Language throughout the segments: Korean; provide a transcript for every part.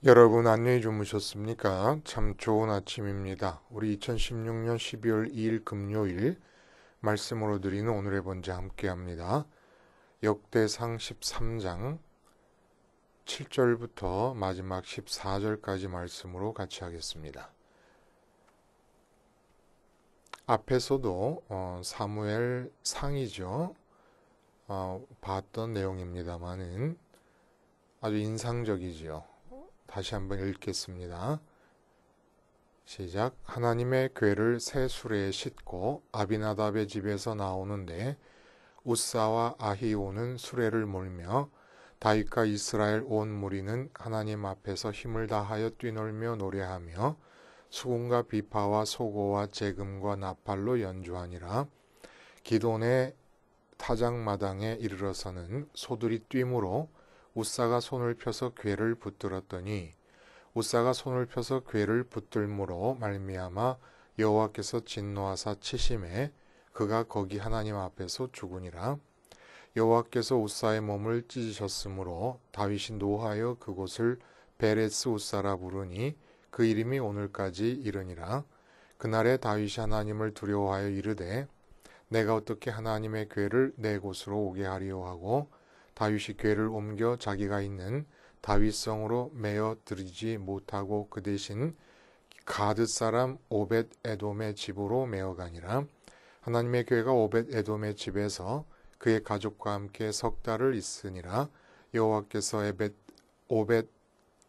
여러분 안녕히 주무셨습니까? 참 좋은 아침입니다. 우리 2016년 12월 2일 금요일 말씀으로 드리는 오늘의 번제 함께 합니다. 역대상 13장 7절부터 마지막 14절까지 말씀으로 같이 하겠습니다. 앞에서도 사무엘 상이죠. 봤던 내용입니다만은 아주 인상적이지요. 다시 한번 읽겠습니다. 시작. 하나님의 궤를 새 수레에 싣고 아비나답의 집에서 나오는데 우사와 아히오는 수레를 몰며 다윗과 이스라엘 온 무리는 하나님 앞에서 힘을 다하여 뛰놀며 노래하며 수금과 비파와 소고와 재금과 나팔로 연주하니라. 기돈의 타작마당에 이르러서는 소들이 뛰므로 우사가 손을 펴서 궤를 붙들었더니 우사가 손을 펴서 궤를 붙들므로 말미암아 여호와께서 진노하사 치심에 그가 거기 하나님 앞에서 죽으니라. 여호와께서 우사의 몸을 찢으셨으므로 다윗이 노하여 그곳을 베레스 우사라 부르니 그 이름이 오늘까지 이르니라. 그날에 다윗이 하나님을 두려워하여 이르되 내가 어떻게 하나님의 궤를 내 곳으로 오게 하리요 하고 다윗이 궤를 옮겨 자기가 있는 다윗성으로 메어 들이지 못하고 그 대신 가드 사람 오벳 에돔의 집으로 메어 가니라. 하나님의 궤가 오벳 에돔의 집에서 그의 가족과 함께 석 달을 있으니라. 여호와께서 오벳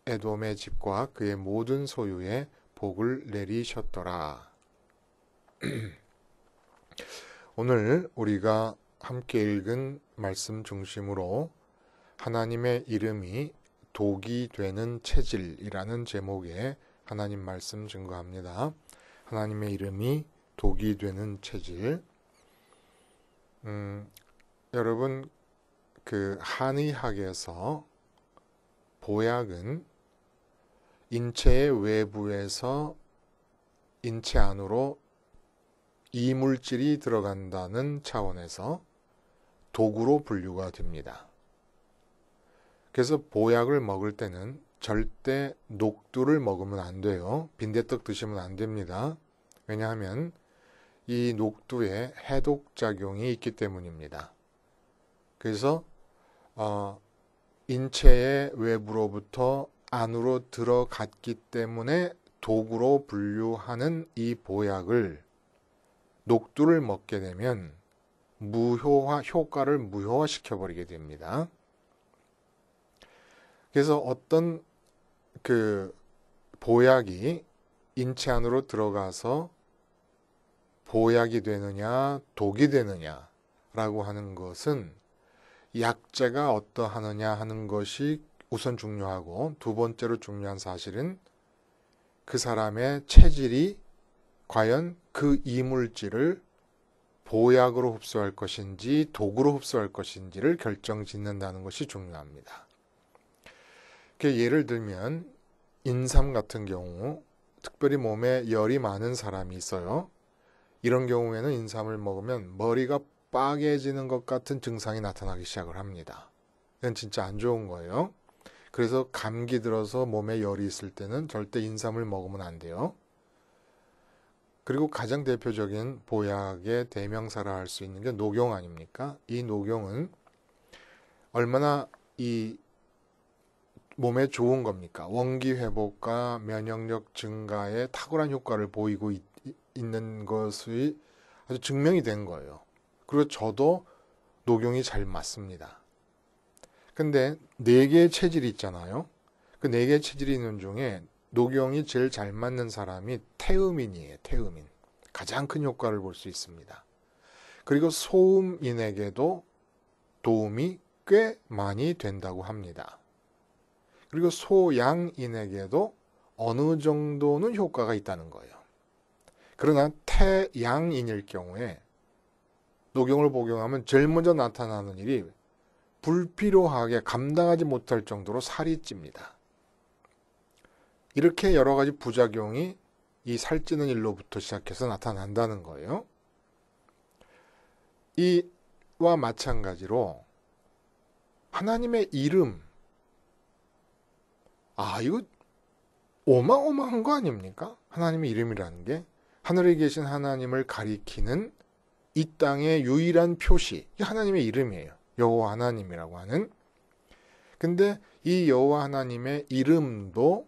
에돔의 집과 그의 모든 소유에 복을 내리셨더라. 오늘 우리가 함께 읽은 말씀 중심으로 하나님의 이름이 독이 되는 체질이라는 제목의 하나님 말씀 증거합니다. 하나님의 이름이 독이 되는 체질. 여러분 그 한의학에서 보약은 인체의 외부에서 인체 안으로 이물질이 들어간다는 차원에서 독으로 분류가 됩니다. 그래서 보약을 먹을 때는 절대 녹두를 먹으면 안 돼요. 빈대떡 드시면 안 됩니다. 왜냐하면 이 녹두에 해독작용이 있기 때문입니다. 그래서 인체의 외부로부터 안으로 들어갔기 때문에 독으로 분류하는 이 보약을 녹두를 먹게 되면 효과를 무효화시켜버리게 됩니다. 그래서 어떤 그 보약이 인체 안으로 들어가서 보약이 되느냐 독이 되느냐라고 하는 것은 약재가 어떠하느냐 하는 것이 우선 중요하고, 두 번째로 중요한 사실은 그 사람의 체질이 과연 그 이물질을 보약으로 흡수할 것인지 독으로 흡수할 것인지를 결정짓는다는 것이 중요합니다. 예를 들면 인삼 같은 경우, 특별히 몸에 열이 많은 사람이 있어요. 이런 경우에는 인삼을 먹으면 머리가 빠개지는 것 같은 증상이 나타나기 시작을 합니다. 이건 진짜 안 좋은 거예요. 그래서 감기 들어서 몸에 열이 있을 때는 절대 인삼을 먹으면 안 돼요. 그리고 가장 대표적인 보약의 대명사라 할 수 있는 게 녹용 아닙니까? 이 녹용은 얼마나 이 몸에 좋은 겁니까? 원기 회복과 면역력 증가에 탁월한 효과를 보이고 있는 것이 아주 증명이 된 거예요. 그리고 저도 녹용이 잘 맞습니다. 근데 네 개의 체질이 있잖아요. 그 네 개의 체질이 있는 중에 녹용이 제일 잘 맞는 사람이 태음인이에요. 태음인. 가장 큰 효과를 볼 수 있습니다. 그리고 소음인에게도 도움이 꽤 많이 된다고 합니다. 그리고 소양인에게도 어느 정도는 효과가 있다는 거예요. 그러나 태양인일 경우에 녹용을 복용하면 제일 먼저 나타나는 일이 불필요하게 감당하지 못할 정도로 살이 찝니다. 이렇게 여러 가지 부작용이 이 살찌는 일로부터 시작해서 나타난다는 거예요. 이와 마찬가지로 하나님의 이름, 이거 어마어마한 거 아닙니까? 하나님의 이름이라는 게 하늘에 계신 하나님을 가리키는 이 땅의 유일한 표시, 이게 하나님의 이름이에요. 여호와 하나님이라고 하는. 근데 이 여호와 하나님의 이름도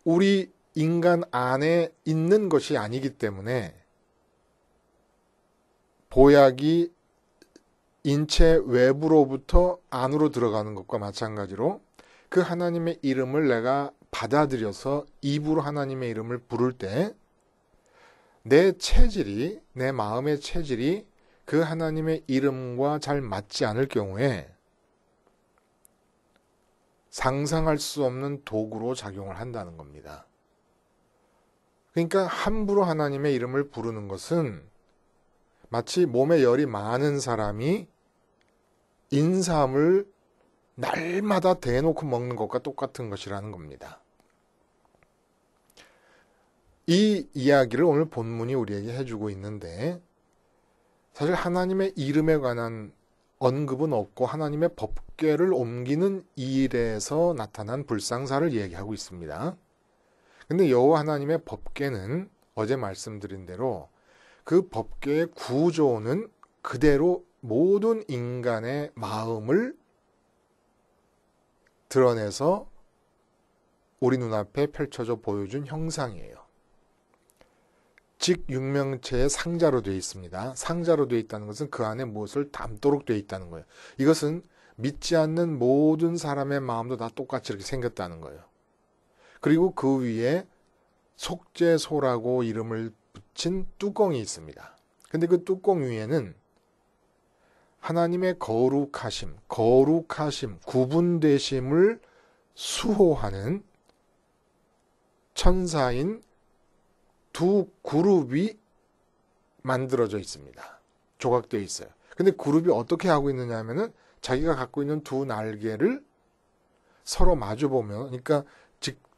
우리 인간 안에 있는 것이 아니기 때문에 보약이 인체 외부로부터 안으로 들어가는 것과 마찬가지로 그 하나님의 이름을 내가 받아들여서 입으로 하나님의 이름을 부를 때 내 체질이, 내 마음의 체질이 그 하나님의 이름과 잘 맞지 않을 경우에 상상할 수 없는 도구로 작용을 한다는 겁니다. 그러니까 함부로 하나님의 이름을 부르는 것은 마치 몸에 열이 많은 사람이 인삼을 날마다 대놓고 먹는 것과 똑같은 것이라는 겁니다. 이 이야기를 오늘 본문이 우리에게 해주고 있는데 사실 하나님의 이름에 관한 언급은 없고 하나님의 법궤를 옮기는 일에서 나타난 불상사를 이야기하고 있습니다. 근데 여호와 하나님의 법궤는 어제 말씀드린 대로 그 법궤의 구조는 그대로 모든 인간의 마음을 드러내서 우리 눈앞에 펼쳐져 보여준 형상이에요. 즉 육명체의 상자로 되어 있습니다. 상자로 되어 있다는 것은 그 안에 무엇을 담도록 되어 있다는 거예요. 이것은 믿지 않는 모든 사람의 마음도 다 똑같이 이렇게 생겼다는 거예요. 그리고 그 위에 속죄소라고 이름을 붙인 뚜껑이 있습니다. 근데 그 뚜껑 위에는 하나님의 거룩하심, 구분되심을 수호하는 천사인 두 그룹이 만들어져 있습니다. 조각되어 있어요. 근데 그룹이 어떻게 하고 있느냐 하면은 자기가 갖고 있는 두 날개를 서로 마주보면, 그러니까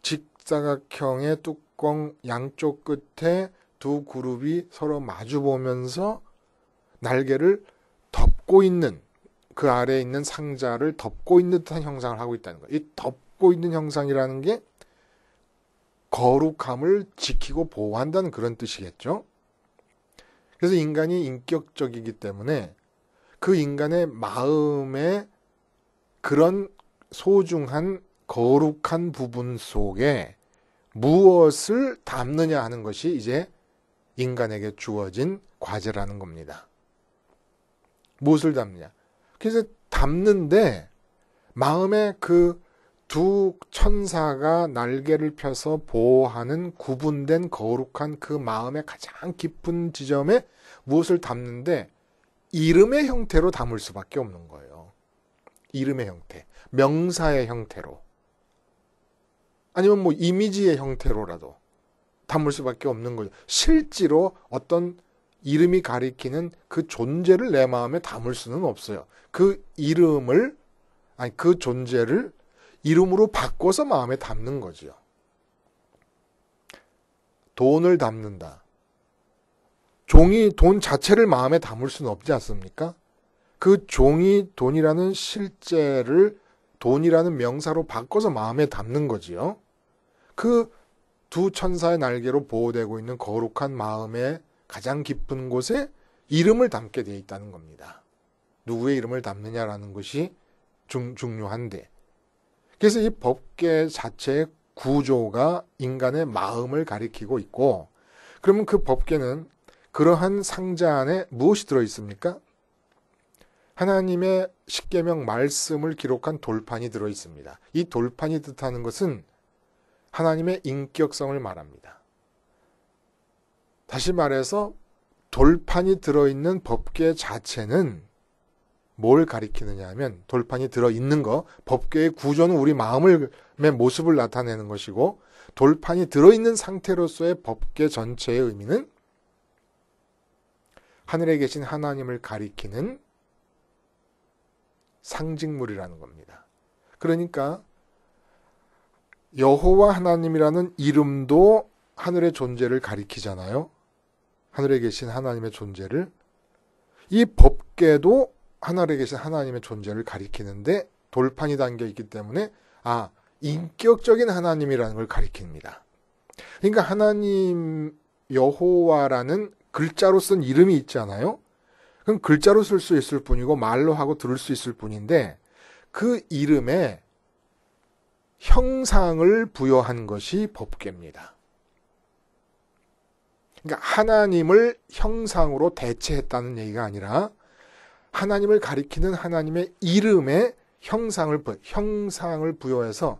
직사각형의 뚜껑 양쪽 끝에 두 그룹이 서로 마주보면서 날개를 덮고 있는, 그 아래에 있는 상자를 덮고 있는 듯한 형상을 하고 있다는 거예요. 이 덮고 있는 형상이라는 게 거룩함을 지키고 보호한다는 그런 뜻이겠죠. 그래서 인간이 인격적이기 때문에 그 인간의 마음에 그런 소중한 거룩한 부분 속에 무엇을 담느냐 하는 것이 이제 인간에게 주어진 과제라는 겁니다. 무엇을 담느냐. 그래서 담는데 마음에 그 두 천사가 날개를 펴서 보호하는 구분된 거룩한 그 마음의 가장 깊은 지점에 무엇을 담는데 이름의 형태로 담을 수밖에 없는 거예요. 이름의 형태, 명사의 형태로, 아니면 뭐 이미지의 형태로라도 담을 수밖에 없는 거죠. 실제로 어떤 이름이 가리키는 그 존재를 내 마음에 담을 수는 없어요. 그 이름을, 아니 그 존재를 이름으로 바꿔서 마음에 담는 거죠. 돈을 담는다. 종이 돈 자체를 마음에 담을 수는 없지 않습니까? 그 종이 돈이라는 실제를 돈이라는 명사로 바꿔서 마음에 담는 거지요. 그 두 천사의 날개로 보호되고 있는 거룩한 마음의 가장 깊은 곳에 이름을 담게 되어 있다는 겁니다. 누구의 이름을 담느냐라는 것이 중요한데, 그래서 이 법궤 자체의 구조가 인간의 마음을 가리키고 있고, 그러면 그 법궤는 그러한 상자 안에 무엇이 들어있습니까? 하나님의 십계명 말씀을 기록한 돌판이 들어있습니다. 이 돌판이 뜻하는 것은 하나님의 인격성을 말합니다. 다시 말해서 돌판이 들어있는 법궤 자체는 뭘 가리키느냐 하면, 돌판이 들어있는 거, 법궤의 구조는 우리 마음의 모습을 나타내는 것이고, 돌판이 들어있는 상태로서의 법궤 전체의 의미는 하늘에 계신 하나님을 가리키는 상징물이라는 겁니다. 그러니까 여호와 하나님이라는 이름도 하늘의 존재를 가리키잖아요. 하늘에 계신 하나님의 존재를. 이 법궤도 하늘에 계신 하나님의 존재를 가리키는데 돌판이 담겨 있기 때문에 인격적인 하나님이라는 걸 가리킵니다. 그러니까 하나님 여호와라는 글자로 쓴 이름이 있잖아요. 그럼 글자로 쓸 수 있을 뿐이고 말로 하고 들을 수 있을 뿐인데 그 이름에 형상을 부여한 것이 법궤입니다. 그러니까 하나님을 형상으로 대체했다는 얘기가 아니라 하나님을 가리키는 하나님의 이름에 형상을 부여해서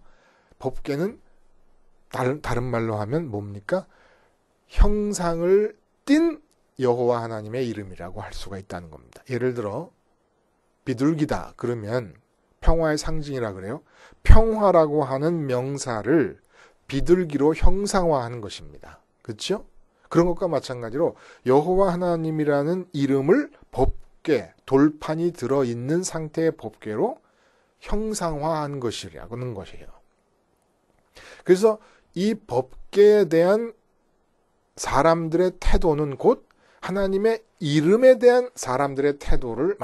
법궤는 다른 말로 하면 뭡니까? 형상을 띤 여호와 하나님의 이름이라고 할 수가 있다는 겁니다. 예를 들어 비둘기다 그러면 평화의 상징이라 그래요. 평화라고 하는 명사를 비둘기로 형상화하는 것입니다. 그렇죠? 그런 것과 마찬가지로 여호와 하나님이라는 이름을 법궤, 돌판이 들어있는 상태의 법궤로 형상화한 것이라는 것이에요. 그래서 이 법궤에 대한 사람들의 태도는 곧 하나님의 이름에 대한 사람들의 태도를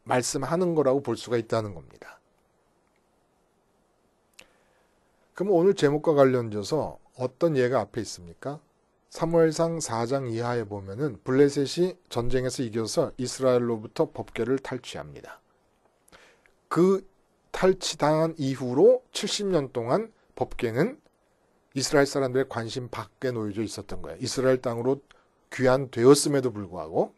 말씀하는 거라고 볼 수가 있다는 겁니다. 그럼 오늘 제목과 관련돼서 어떤 예가 앞에 있습니까? 사무엘상 4장 이하에 보면은 블레셋이 전쟁에서 이겨서 이스라엘로부터 법궤를 탈취합니다. 그 탈취당한 이후로 70년 동안 법궤는 이스라엘 사람들의 관심 밖에 놓여져 있었던 거예요. 이스라엘 땅으로 귀환되었음에도 불구하고.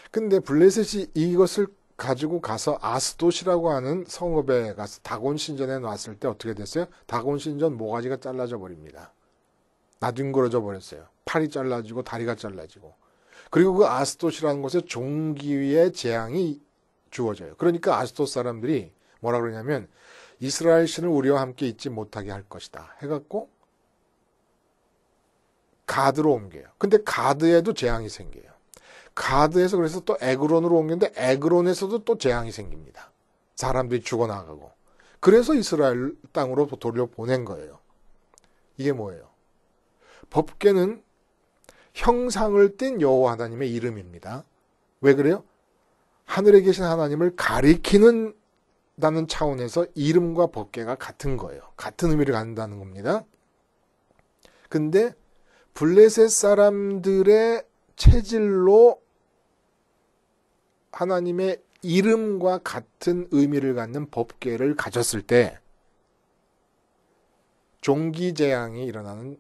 근데 블레셋이 이것을 가지고 가서 아스돗이라고 하는 성읍에 가서 다곤 신전에 놨을 때 어떻게 됐어요? 다곤 신전 모가지가 잘라져 버립니다. 나뒹굴어져 버렸어요. 팔이 잘라지고 다리가 잘라지고. 그리고 그 아스돗이라는 곳에 종기의 재앙이 주어져요. 그러니까 아스돗 사람들이 뭐라 그러냐면 이스라엘 신을 우리와 함께 있지 못하게 할 것이다 해갖고 가드로 옮겨요. 근데 가드에도 재앙이 생겨요. 가드에서 그래서 또 에그론으로 옮겼는데 에그론에서도 또 재앙이 생깁니다. 사람들이 죽어나가고. 그래서 이스라엘 땅으로 돌려보낸 거예요. 이게 뭐예요? 법궤는 형상을 띤 여호와 하나님의 이름입니다. 왜 그래요? 하늘에 계신 하나님을 가리키는 다는 차원에서 이름과 법궤가 같은 거예요. 같은 의미를 갖는다는 겁니다. 근데 블레셋 사람들의 체질로 하나님의 이름과 같은 의미를 갖는 법궤를 가졌을 때 종기 재앙이 일어나는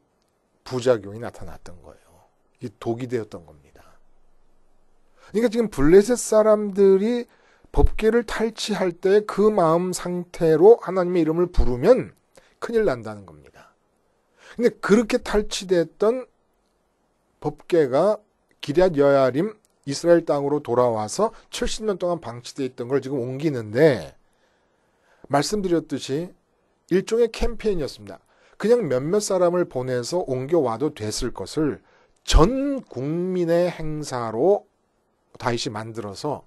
부작용이 나타났던 거예요. 이 독이 되었던 겁니다. 그러니까 지금 블레셋 사람들이 법궤를 탈취할 때 그 마음 상태로 하나님의 이름을 부르면 큰일 난다는 겁니다. 근데 그렇게 탈취됐던 법궤가 기럇 여야림 이스라엘 땅으로 돌아와서 70년 동안 방치되어 있던 걸 지금 옮기는데 말씀드렸듯이 일종의 캠페인이었습니다. 그냥 몇몇 사람을 보내서 옮겨와도 됐을 것을 전 국민의 행사로 다윗이 만들어서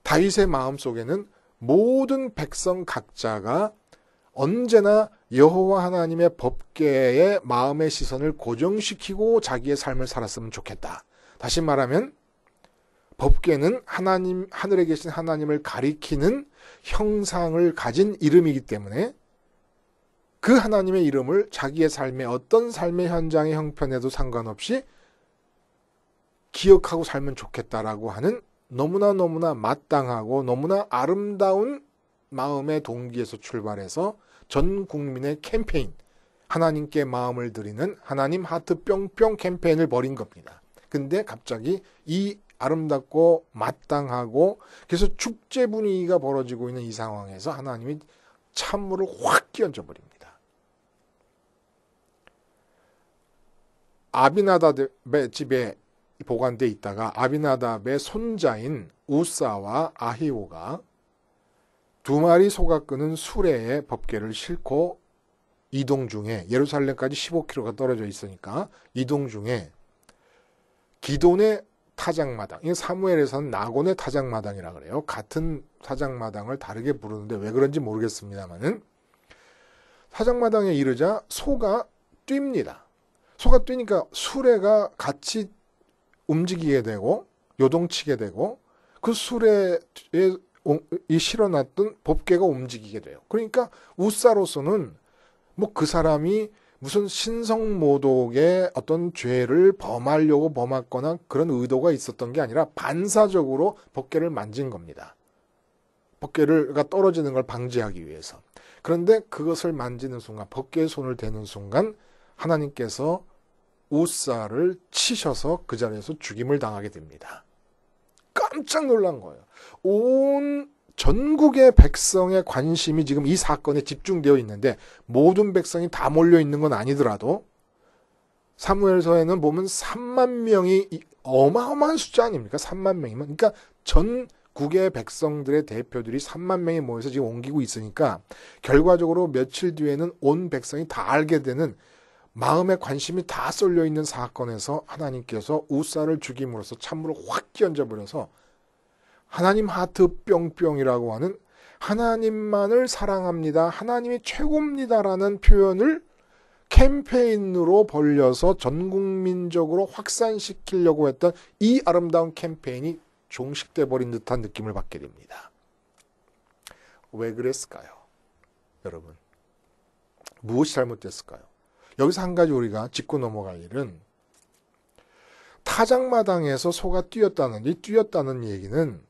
다윗의 마음속에는 모든 백성 각자가 언제나 여호와 하나님의 법궤에 마음의 시선을 고정시키고 자기의 삶을 살았으면 좋겠다. 다시 말하면 법궤는 하나님, 하늘에 계신 하나님을 가리키는 형상을 가진 이름이기 때문에 그 하나님의 이름을 자기의 삶의 어떤 삶의 현장의 형편에도 상관없이 기억하고 살면 좋겠다라고 하는 너무나 마땅하고 너무나 아름다운 마음의 동기에서 출발해서 전 국민의 캠페인, 하나님께 마음을 드리는 하나님 하트 뿅뿅 캠페인을 벌인 겁니다. 근데 갑자기 이 아름답고 마땅하고 그래서 축제 분위기가 벌어지고 있는 이 상황에서 하나님이 찬물을 확 끼얹어 버립니다. 아비나답의 집에 보관돼 있다가 아비나답의 손자인 우사와 아히오가 두 마리 소가 끄는 수레에 법궤를 싣고 이동 중에 예루살렘까지 15km가 떨어져 있으니까 이동 중에 기돈의 타작마당, 이게 사무엘에서는 나곤의 타작마당이라 그래요. 같은 타작마당을 다르게 부르는데 왜 그런지 모르겠습니다만은 타작마당에 이르자 소가 뜁니다. 소가 뛰니까 수레가 같이 움직이게 되고 요동치게 되고 그 수레에 이 실어놨던 법궤가 움직이게 돼요. 그러니까 우사로서는 뭐 그 사람이 무슨 신성모독의 어떤 죄를 범하려고 범했거나 그런 의도가 있었던 게 아니라 반사적으로 법궤를 만진 겁니다. 법궤가 떨어지는 걸 방지하기 위해서. 그런데 그것을 만지는 순간, 법궤에 손을 대는 순간 하나님께서 우사를 치셔서 그 자리에서 죽임을 당하게 됩니다. 깜짝 놀란 거예요. 온 전국의 백성의 관심이 지금 이 사건에 집중되어 있는데 모든 백성이 다 몰려 있는 건 아니더라도 사무엘서에는 보면 3만 명이 어마어마한 숫자 아닙니까? 3만 명이면. 그러니까 전국의 백성들의 대표들이 3만 명이 모여서 지금 옮기고 있으니까 결과적으로 며칠 뒤에는 온 백성이 다 알게 되는 마음의 관심이 다 쏠려 있는 사건에서 하나님께서 우사를 죽임으로써 찬물을 확 끼얹어버려서 하나님 하트 뿅뿅이라고 하는 하나님만을 사랑합니다. 하나님이 최고입니다라는 표현을 캠페인으로 벌려서 전국민적으로 확산시키려고 했던 이 아름다운 캠페인이 종식돼 버린 듯한 느낌을 받게 됩니다. 왜 그랬을까요? 여러분, 무엇이 잘못됐을까요? 여기서 한 가지 우리가 짚고 넘어갈 일은 타작마당에서 소가 뛰었다는 얘기는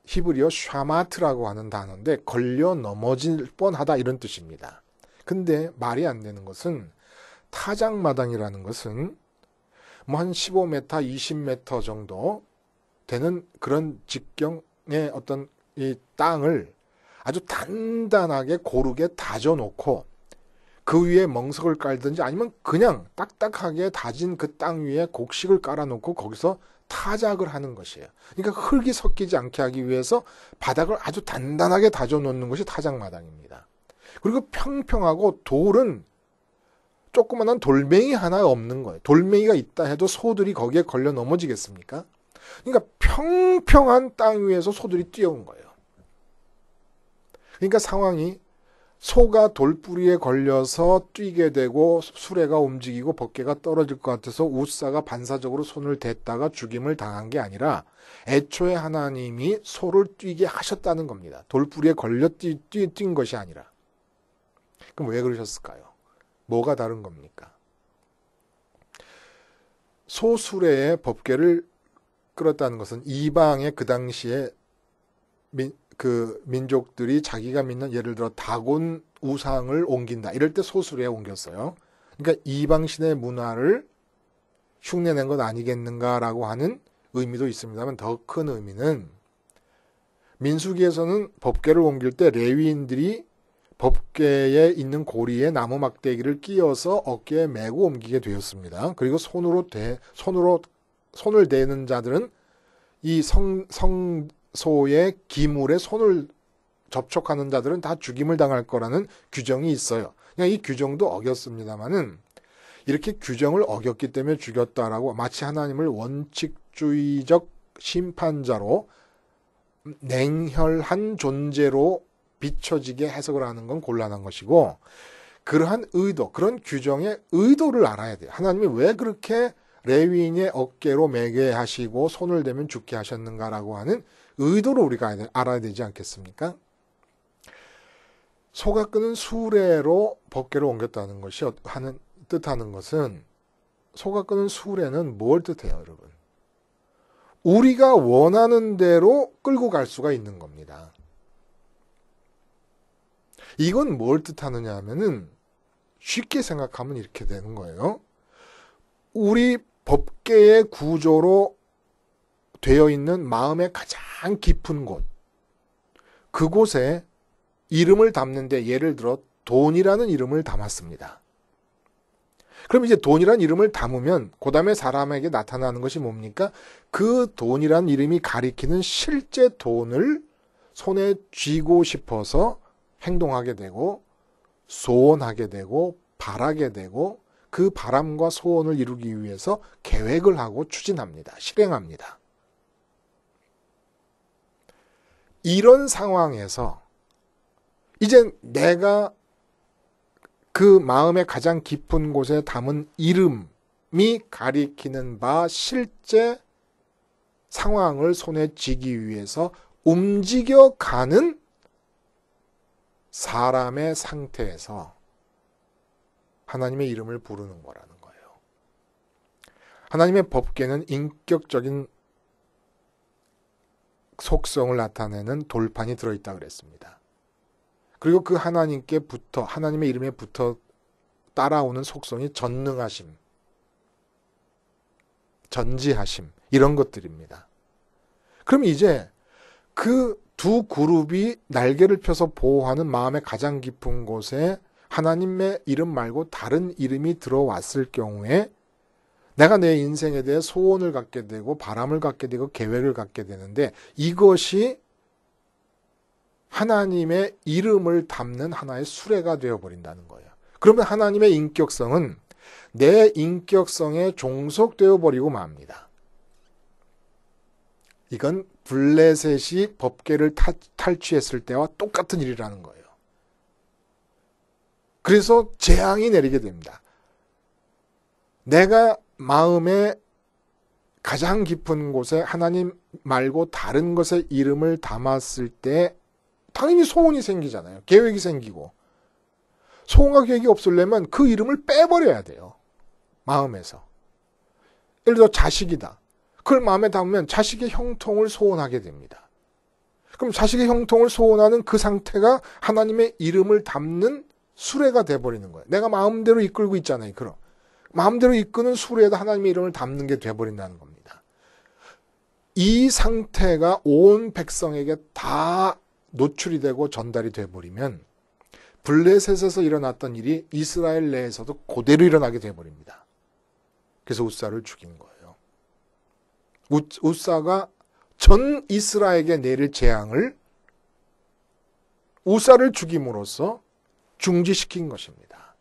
히브리어 샤마트라고 하는 단어인데 걸려 넘어질 뻔하다 이런 뜻입니다. 근데 말이 안 되는 것은 타작마당이라는 것은 뭐 한 15m, 20m 정도 되는 그런 직경의 어떤 이 땅을 아주 단단하게 고르게 다져놓고 그 위에 멍석을 깔든지 아니면 그냥 딱딱하게 다진 그 땅 위에 곡식을 깔아놓고 거기서 타작을 하는 것이에요. 그러니까 흙이 섞이지 않게 하기 위해서 바닥을 아주 단단하게 다져놓는 것이 타작마당입니다. 그리고 평평하고 돌은 조그만한 돌멩이 하나 없는 거예요. 돌멩이가 있다 해도 소들이 거기에 걸려 넘어지겠습니까? 그러니까 평평한 땅 위에서 소들이 뛰어온 거예요. 그러니까 상황이 소가 돌뿌리에 걸려서 뛰게 되고 수레가 움직이고 법궤가 떨어질 것 같아서 우사가 반사적으로 손을 댔다가 죽임을 당한 게 아니라 애초에 하나님이 소를 뛰게 하셨다는 겁니다. 돌뿌리에 걸려 뛴 것이 아니라. 그럼 왜 그러셨을까요? 뭐가 다른 겁니까? 소 수레에 법궤를 끌었다는 것은 이방의 그 당시에 민족들이 자기가 믿는 예를 들어 다곤 우상을 옮긴다. 이럴 때 소수레에 옮겼어요. 그러니까 이방신의 문화를 흉내낸 것 아니겠는가라고 하는 의미도 있습니다만 더 큰 의미는 민수기에서는 법궤를 옮길 때 레위인들이 법궤에 있는 고리에 나무 막대기를 끼워서 어깨에 메고 옮기게 되었습니다. 그리고 손을 대는 자들은 이 소의 기물에 손을 접촉하는 자들은 다 죽임을 당할 거라는 규정이 있어요. 그냥 이 규정도 어겼습니다만은 이렇게 규정을 어겼기 때문에 죽였다라고 마치 하나님을 원칙주의적 심판자로 냉혈한 존재로 비춰지게 해석을 하는 건 곤란한 것이고 그러한 의도, 그런 규정의 의도를 알아야 돼요. 하나님이 왜 그렇게 레위인의 어깨로 매게 하시고 손을 대면 죽게 하셨는가라고 하는 의도를 우리가 알아야 되지 않겠습니까? 소가 끄는 수레로 법궤를 옮겼다는 것이 뜻하는 것은 소가 끄는 수레는 뭘 뜻해요, 여러분? 우리가 원하는 대로 끌고 갈 수가 있는 겁니다. 이건 뭘 뜻하느냐 하면은 쉽게 생각하면 이렇게 되는 거예요. 우리 법궤의 구조로 되어 있는 마음의 가장 깊은 곳, 그곳에 이름을 담는데 예를 들어 돈이라는 이름을 담았습니다. 그럼 이제 돈이라는 이름을 담으면 그 다음에 사람에게 나타나는 것이 뭡니까? 그 돈이라는 이름이 가리키는 실제 돈을 손에 쥐고 싶어서 행동하게 되고 소원하게 되고 바라게 되고 그 바람과 소원을 이루기 위해서 계획을 하고 추진합니다. 실행합니다. 이런 상황에서 이제 내가 그 마음의 가장 깊은 곳에 담은 이름이 가리키는 바 실제 상황을 손에 쥐기 위해서 움직여가는 사람의 상태에서 하나님의 이름을 부르는 거라는 거예요. 하나님의 법궤는 인격적인 속성을 나타내는 돌판이 들어있다 그랬습니다. 그리고 그 하나님의 이름에 붙어 따라오는 속성이 전능하심, 전지하심, 이런 것들입니다. 그럼 이제 그 두 그룹이 날개를 펴서 보호하는 마음의 가장 깊은 곳에 하나님의 이름 말고 다른 이름이 들어왔을 경우에 내가 내 인생에 대해 소원을 갖게 되고 바람을 갖게 되고 계획을 갖게 되는데, 이것이 하나님의 이름을 담는 하나의 수레가 되어버린다는 거예요. 그러면 하나님의 인격성은 내 인격성에 종속되어 버리고 맙니다. 이건 블레셋이 법궤를 탈취했을 때와 똑같은 일이라는 거예요. 그래서 재앙이 내리게 됩니다. 내가 마음의 가장 깊은 곳에 하나님 말고 다른 것의 이름을 담았을 때 당연히 소원이 생기잖아요. 계획이 생기고. 소원과 계획이 없으려면 그 이름을 빼버려야 돼요. 마음에서. 예를 들어 자식이다. 그걸 마음에 담으면 자식의 형통을 소원하게 됩니다. 그럼 자식의 형통을 소원하는 그 상태가 하나님의 이름을 담는 수레가 돼버리는 거예요. 내가 마음대로 이끌고 있잖아요. 그럼 마음대로 이끄는 수레에다 하나님의 이름을 담는 게 돼버린다는 겁니다. 이 상태가 온 백성에게 다 노출이 되고 전달이 돼버리면 블레셋에서 일어났던 일이 이스라엘 내에서도 그대로 일어나게 돼버립니다. 그래서 웃사를 죽인 거예요. 웃사가 전 이스라엘에게 내릴 재앙을 웃사를 죽임으로써 중지시킨 것입니다.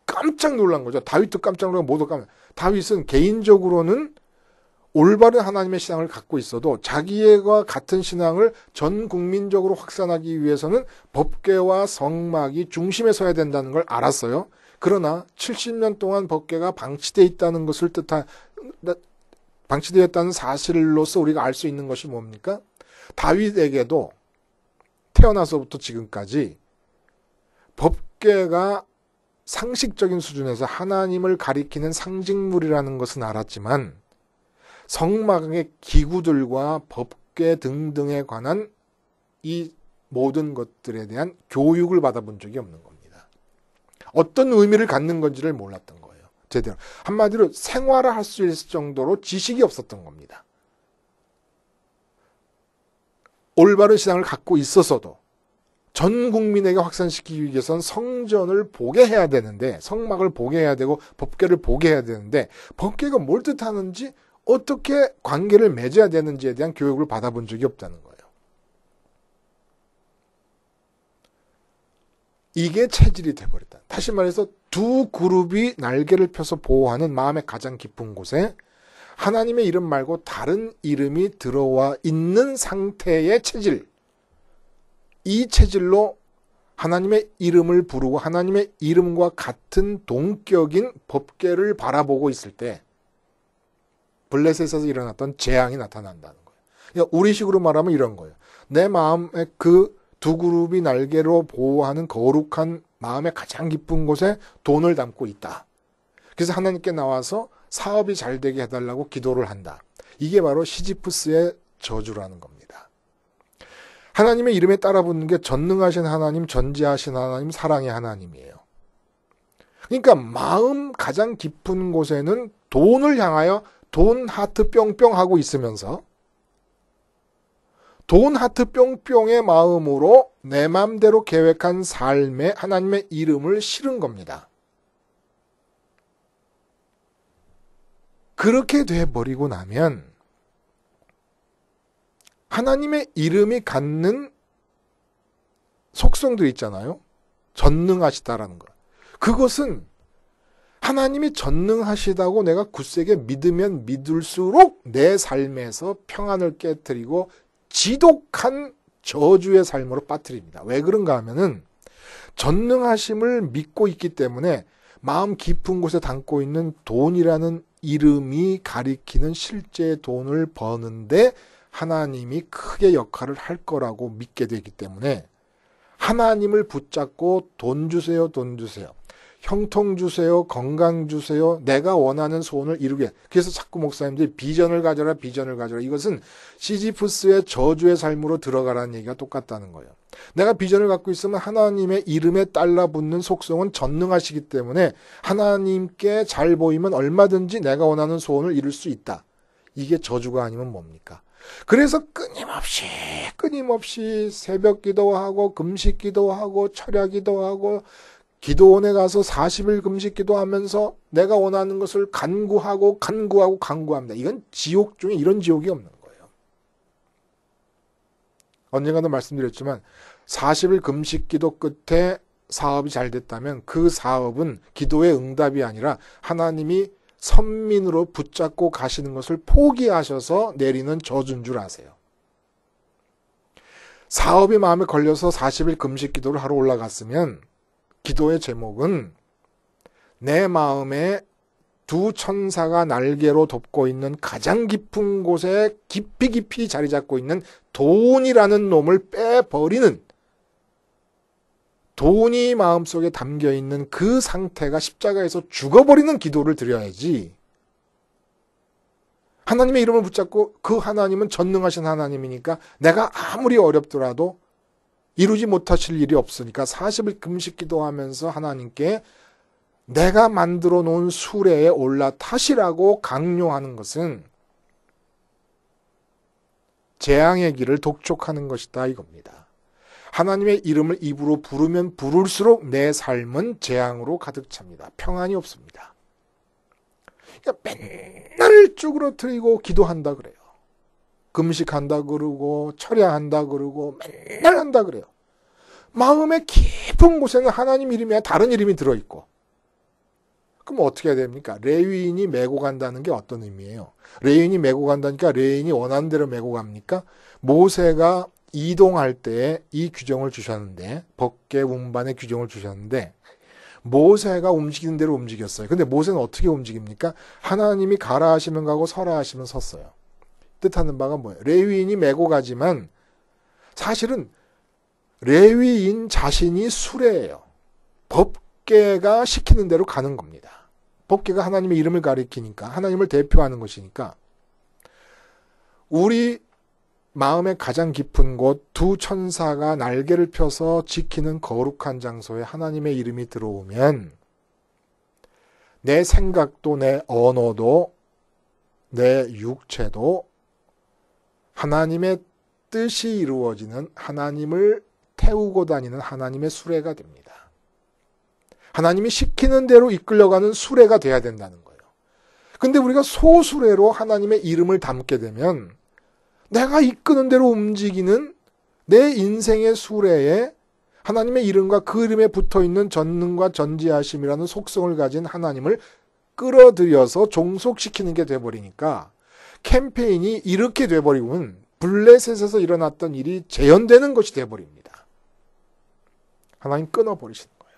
깜짝 놀란 거죠. 다윗도 깜짝 놀라고 모두 깜짝. 다윗은 개인적으로는 올바른 하나님의 신앙을 갖고 있어도 자기와 같은 신앙을 전 국민적으로 확산하기 위해서는 법궤와 성막이 중심에 서야 된다는 걸 알았어요. 그러나 70년 동안 법궤가 방치되어 있다는 것을 방치되었다는 사실로서 우리가 알 수 있는 것이 뭡니까? 다윗에게도 태어나서부터 지금까지 법궤가 상식적인 수준에서 하나님을 가리키는 상징물이라는 것은 알았지만 성막의 기구들과 법궤 등등에 관한 이 모든 것들에 대한 교육을 받아본 적이 없는 겁니다. 어떤 의미를 갖는 건지를 몰랐던 거예요. 제대로. 한마디로 생활을 할 수 있을 정도로 지식이 없었던 겁니다. 올바른 신앙을 갖고 있어서도 전 국민에게 확산시키기 위해서는 성전을 보게 해야 되는데, 성막을 보게 해야 되고 법궤를 보게 해야 되는데, 법궤가 뭘 뜻하는지 어떻게 관계를 맺어야 되는지에 대한 교육을 받아본 적이 없다는 거예요. 이게 체질이 돼버렸다. 다시 말해서 두 그룹이 날개를 펴서 보호하는 마음의 가장 깊은 곳에 하나님의 이름 말고 다른 이름이 들어와 있는 상태의 체질, 이 체질로 하나님의 이름을 부르고 하나님의 이름과 같은 동격인 법궤를 바라보고 있을 때 블레셋에서 일어났던 재앙이 나타난다는 거예요. 그러니까 우리식으로 말하면 이런 거예요. 내 마음의 그 두 그룹이 날개로 보호하는 거룩한 마음의 가장 깊은 곳에 돈을 담고 있다. 그래서 하나님께 나와서 사업이 잘 되게 해달라고 기도를 한다. 이게 바로 시지프스의 저주라는 겁니다. 하나님의 이름에 따라붙는 게 전능하신 하나님, 전지하신 하나님, 사랑의 하나님이에요. 그러니까 마음 가장 깊은 곳에는 돈을 향하여 돈 하트 뿅뿅 하고 있으면서 돈 하트 뿅뿅의 마음으로 내 맘대로 계획한 삶에 하나님의 이름을 실은 겁니다. 그렇게 돼버리고 나면 하나님의 이름이 갖는 속성들이 있잖아요. 전능하시다라는 거. 그것은 하나님이 전능하시다고 내가 굳세게 믿으면 믿을수록 내 삶에서 평안을 깨트리고 지독한 저주의 삶으로 빠뜨립니다. 왜 그런가 하면은 전능하심을 믿고 있기 때문에 마음 깊은 곳에 담고 있는 돈이라는 이름이 가리키는 실제 돈을 버는데 하나님이 크게 역할을 할 거라고 믿게 되기 때문에 하나님을 붙잡고 돈 주세요, 돈 주세요. 형통 주세요, 건강 주세요, 내가 원하는 소원을 이루게. 그래서 자꾸 목사님들이 비전을 가져라, 비전을 가져라. 이것은 시지프스의 저주의 삶으로 들어가라는 얘기가 똑같다는 거예요. 내가 비전을 갖고 있으면 하나님의 이름에 달라붙는 속성은 전능하시기 때문에 하나님께 잘 보이면 얼마든지 내가 원하는 소원을 이룰 수 있다. 이게 저주가 아니면 뭡니까? 그래서 끊임없이 새벽 기도하고 금식 기도하고 철야 기도하고 기도원에 가서 40일 금식 기도하면서 내가 원하는 것을 간구합니다. 이건 지옥 중에 이런 지옥이 없는 거예요. 언젠가도 말씀드렸지만 40일 금식 기도 끝에 사업이 잘 됐다면 그 사업은 기도의 응답이 아니라 하나님이 선민으로 붙잡고 가시는 것을 포기하셔서 내리는 저주인 줄 아세요. 사업이 마음에 걸려서 40일 금식 기도를 하러 올라갔으면 기도의 제목은 내 마음에 두 천사가 날개로 덮고 있는 가장 깊은 곳에 깊이 자리 잡고 있는 돈이라는 놈을 빼버리는, 돈이 마음속에 담겨있는 그 상태가 십자가에서 죽어버리는 기도를 드려야지. 하나님의 이름을 붙잡고 그 하나님은 전능하신 하나님이니까 내가 아무리 어렵더라도 이루지 못하실 일이 없으니까 40일 금식 기도하면서 하나님께 내가 만들어 놓은 수레에 올라타시라고 강요하는 것은 재앙의 길을 독촉하는 것이다 이겁니다. 하나님의 이름을 입으로 부르면 부를수록 내 삶은 재앙으로 가득 찹니다. 평안이 없습니다. 그러니까 맨날 쭈그러뜨리고 기도한다 그래요. 금식한다 그러고 철야한다 그러고 맨날 한다 그래요. 마음의 깊은 곳에는 하나님 이름이 아니라 다른 이름이 들어있고. 그럼 어떻게 해야 됩니까? 레위인이 메고 간다는 게 어떤 의미예요? 레위인이 메고 간다니까 레위인이 원하는 대로 메고 갑니까? 모세가 이동할 때 이 규정을 주셨는데, 법궤 운반의 규정을 주셨는데 모세가 움직이는 대로 움직였어요. 근데 모세는 어떻게 움직입니까? 하나님이 가라 하시면 가고 서라 하시면 섰어요. 뜻하는 바가 뭐예요? 레위인이 메고 가지만 사실은 레위인 자신이 수레예요. 법궤가 시키는 대로 가는 겁니다. 법궤가 하나님의 이름을 가리키니까, 하나님을 대표하는 것이니까 우리 마음의 가장 깊은 곳, 두 천사가 날개를 펴서 지키는 거룩한 장소에 하나님의 이름이 들어오면 내 생각도 내 언어도 내 육체도 하나님의 뜻이 이루어지는, 하나님을 태우고 다니는 하나님의 수레가 됩니다. 하나님이 시키는 대로 이끌려가는 수레가 돼야 된다는 거예요. 근데 우리가 소수레로 하나님의 이름을 담게 되면 내가 이끄는 대로 움직이는 내 인생의 수레에 하나님의 이름과 그 이름에 붙어있는 전능과 전지하심이라는 속성을 가진 하나님을 끌어들여서 종속시키는 게 돼버리니까 캠페인이 이렇게 돼버리면 블레셋에서 일어났던 일이 재현되는 것이 돼버립니다. 하나님 끊어버리시는 거예요.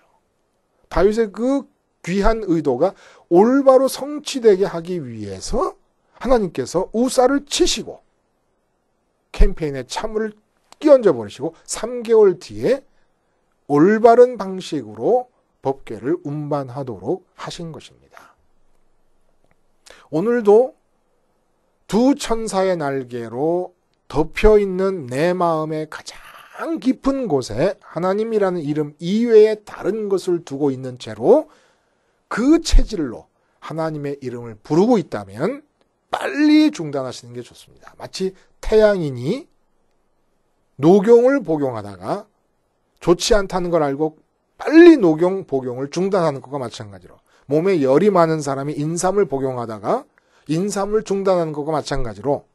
다윗의 그 귀한 의도가 올바로 성취되게 하기 위해서 하나님께서 우사를 치시고 캠페인에 참을 끼얹어 버리시고 3개월 뒤에 올바른 방식으로 법궤를 운반하도록 하신 것입니다. 오늘도 두 천사의 날개로 덮여있는 내 마음의 가장 깊은 곳에 하나님이라는 이름 이외에 다른 것을 두고 있는 채로 그 체질로 하나님의 이름을 부르고 있다면 빨리 중단하시는 게 좋습니다. 마치 태양인이 녹용을 복용하다가 좋지 않다는 걸 알고 빨리 녹용 복용을 중단하는 것과 마찬가지로 몸에 열이 많은 사람이 인삼을 복용하다가 인삼을 중단하는 것과 마찬가지로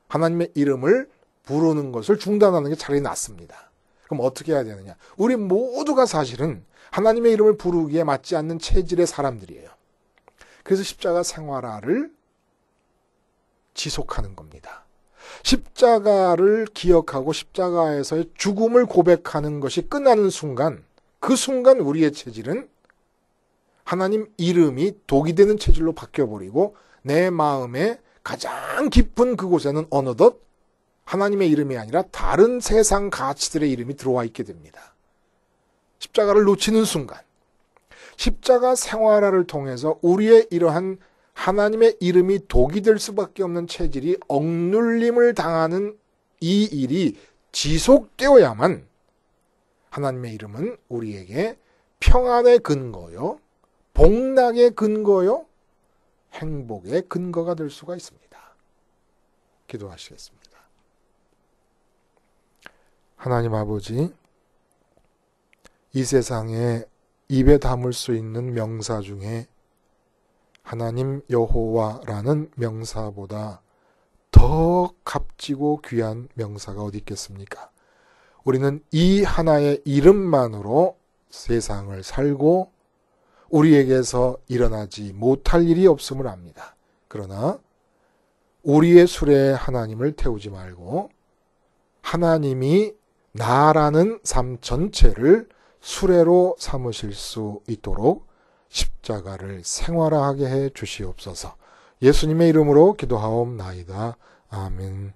하나님의 이름을 부르는 것을 중단하는 게 차라리 낫습니다. 그럼 어떻게 해야 되느냐? 우리 모두가 사실은 하나님의 이름을 부르기에 맞지 않는 체질의 사람들이에요. 그래서 십자가 생활화를 지속하는 겁니다. 십자가를 기억하고 십자가에서의 죽음을 고백하는 것이 끝나는 순간, 그 순간 우리의 체질은 하나님 이름이 독이 되는 체질로 바뀌어버리고 내 마음의 가장 깊은 그곳에는 어느덧 하나님의 이름이 아니라 다른 세상 가치들의 이름이 들어와 있게 됩니다. 십자가를 놓치는 순간, 십자가 생활화를 통해서 우리의 이러한 하나님의 이름이 독이 될 수밖에 없는 체질이 억눌림을 당하는 이 일이 지속되어야만 하나님의 이름은 우리에게 평안의 근거요, 복락의 근거요, 행복의 근거가 될 수가 있습니다. 기도하시겠습니다. 하나님 아버지, 이 세상에 입에 담을 수 있는 명사 중에 하나님 여호와라는 명사보다 더 값지고 귀한 명사가 어디 있겠습니까? 우리는 이 하나의 이름만으로 세상을 살고 우리에게서 일어나지 못할 일이 없음을 압니다. 그러나 우리의 수레에 하나님을 태우지 말고 하나님이 나라는 삶 전체를 수레로 삼으실 수 있도록 십자가를 생활화하게 해 주시옵소서. 예수님의 이름으로 기도하옵나이다. 아멘.